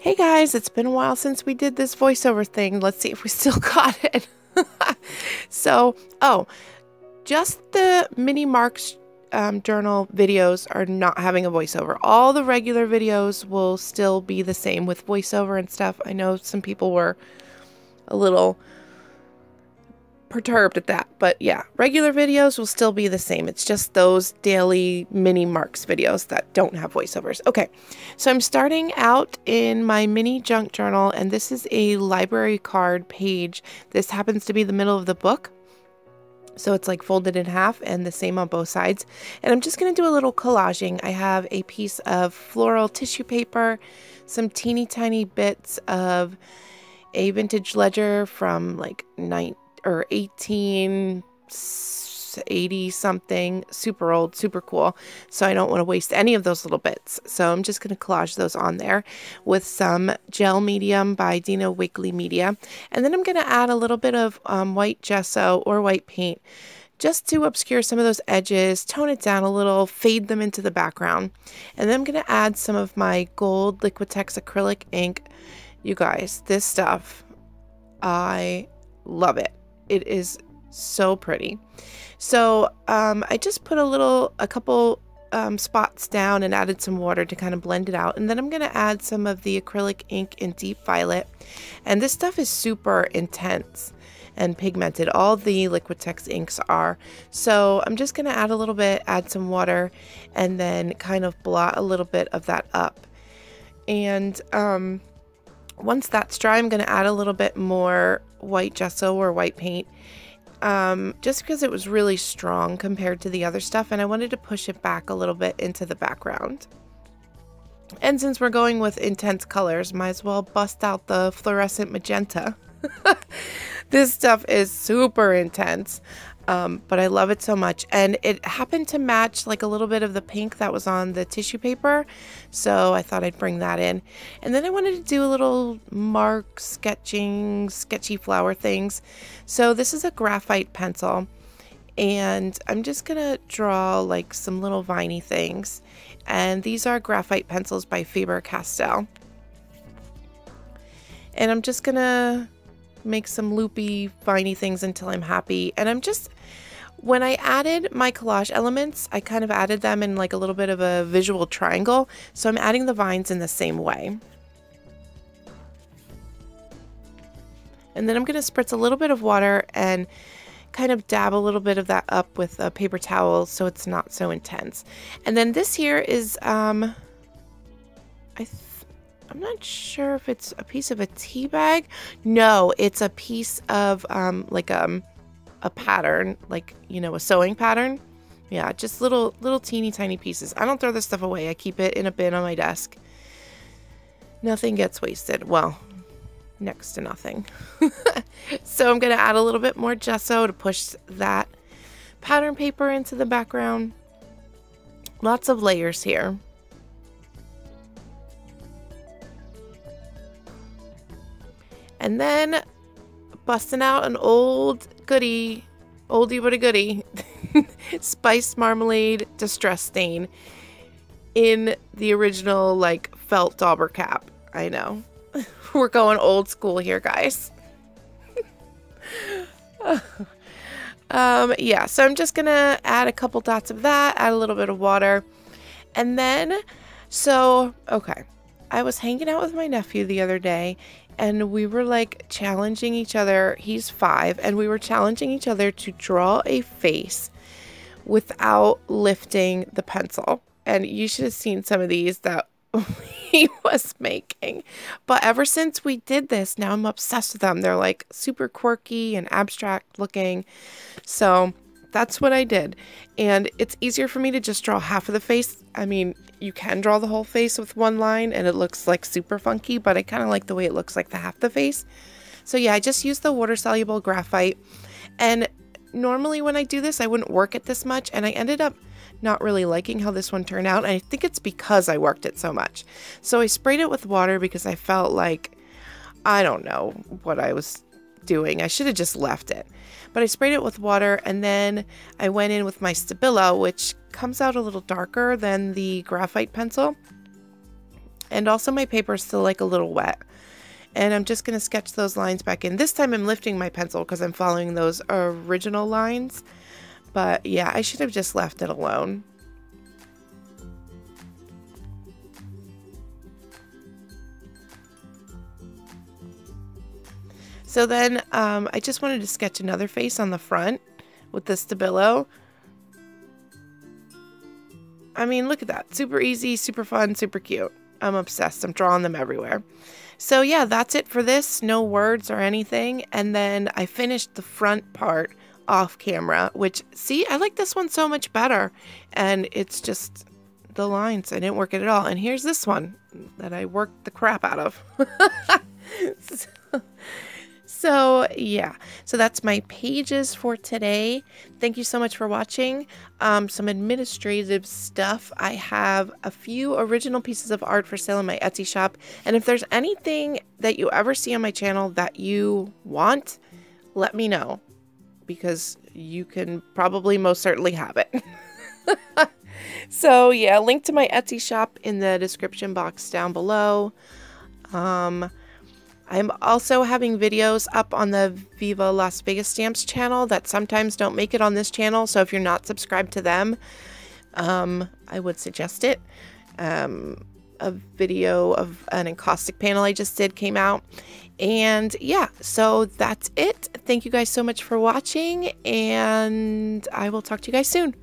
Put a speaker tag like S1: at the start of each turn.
S1: Hey guys, it's been a while since we did this voiceover thing. Let's see if we still got it. So, just the Mini Marks journal videos are not having a voiceover. All the regular videos will still be the same with voiceover and stuff. I know some people were a little perturbed at that, but yeah, regular videos will still be the same. It's just those daily Mini Marks videos that don't have voiceovers. Okay, so I'm starting out in my mini junk journal, and this is a library card page. This happens to be the middle of the book, so it's like folded in half and the same on both sides. And I'm just going to do a little collaging. I have a piece of floral tissue paper, some teeny tiny bits of a vintage ledger from like 1880 something, super old, super cool. So I don't want to waste any of those little bits. So I'm just going to collage those on there with some gel medium by Dina Wakley Media. And then I'm going to add a little bit of white gesso or white paint just to obscure some of those edges, tone it down a little, fade them into the background. And then I'm going to add some of my gold Liquitex acrylic ink. You guys, this stuff, I love it. It is so pretty. So I just put a couple spots down and added some water to kind of blend it out. And then I'm going to add some of the acrylic ink in deep violet. And this stuff is super intense and pigmented. All the Liquitex inks are. So I'm just going to add a little bit, add some water, and then kind of blot a little bit of that up. And once that's dry, I'm going to add a little bit more white gesso or white paint, just because it was really strong compared to the other stuff, and I wanted to push it back a little bit into the background. And since we're going with intense colors, might as well bust out the fluorescent magenta. This stuff is super intense. But I love it so much, and it happened to match like a little bit of the pink that was on the tissue paper, so I thought I'd bring that in. And then I wanted to do a little mark sketchy flower things. So this is a graphite pencil, and I'm just gonna draw like some little viney things, and these are graphite pencils by Faber-Castell. And I'm just gonna make some loopy viney things until I'm happy. And when I added my collage elements, I kind of added them in like a little bit of a visual triangle, so I'm adding the vines in the same way. And then I'm going to spritz a little bit of water and kind of dab a little bit of that up with a paper towel so it's not so intense. And then this here is I'm not sure if it's a piece of a tea bag. No, it's a piece of a pattern, like, you know, a sewing pattern. Yeah, just little teeny tiny pieces. I don't throw this stuff away. I keep it in a bin on my desk. Nothing gets wasted. Well, next to nothing. So I'm going to add a little bit more gesso to push that pattern paper into the background. Lots of layers here. And then busting out an oldie but a goodie, Spiced Marmalade Distress Stain in the original like felt dauber cap. I know. We're going old school here, guys. Yeah, so I'm just gonna add a couple dots of that, add a little bit of water, and then, okay, I was hanging out with my nephew the other day, and we were like challenging each other. He's 5, and we were challenging each other to draw a face without lifting the pencil. And you should have seen some of these that he was making. But ever since we did this, now I'm obsessed with them. They're like super quirky and abstract looking. So that's what I did. And it's easier for me to just draw half of the face. I mean, you can draw the whole face with one line and it looks like super funky, but I kind of like the way it looks like the half the face. So yeah, I just used the water-soluble graphite. And normally when I do this, I wouldn't work it this much. And I ended up not really liking how this one turned out. And I think it's because I worked it so much. So I sprayed it with water because I felt like, I don't know what I was doing. I should have just left it. But I sprayed it with water, and then I went in with my Stabilo, which comes out a little darker than the graphite pencil. And also my paper is still like a little wet. And I'm just going to sketch those lines back in. This time I'm lifting my pencil because I'm following those original lines. But yeah, I should have just left it alone. So then I just wanted to sketch another face on the front with the Stabilo. I mean, look at that. Super easy, super fun, super cute. I'm obsessed. I'm drawing them everywhere. So yeah, that's it for this. No words or anything. And then I finished the front part off camera, which, see, I like this one so much better. And it's just the lines. I didn't work it at all. And here's this one that I worked the crap out of. So yeah, so that's my pages for today. Thank you so much for watching. Some administrative stuff. I have a few original pieces of art for sale in my Etsy shop. And if there's anything that you ever see on my channel that you want, let me know, because you can probably most certainly have it. So yeah, link to my Etsy shop in the description box down below. I'm also having videos up on the Viva Las Vegas Stamps channel that sometimes don't make it on this channel. So if you're not subscribed to them, I would suggest it. A video of an encaustic panel I just did came out. And yeah, so that's it. Thank you guys so much for watching, and I will talk to you guys soon.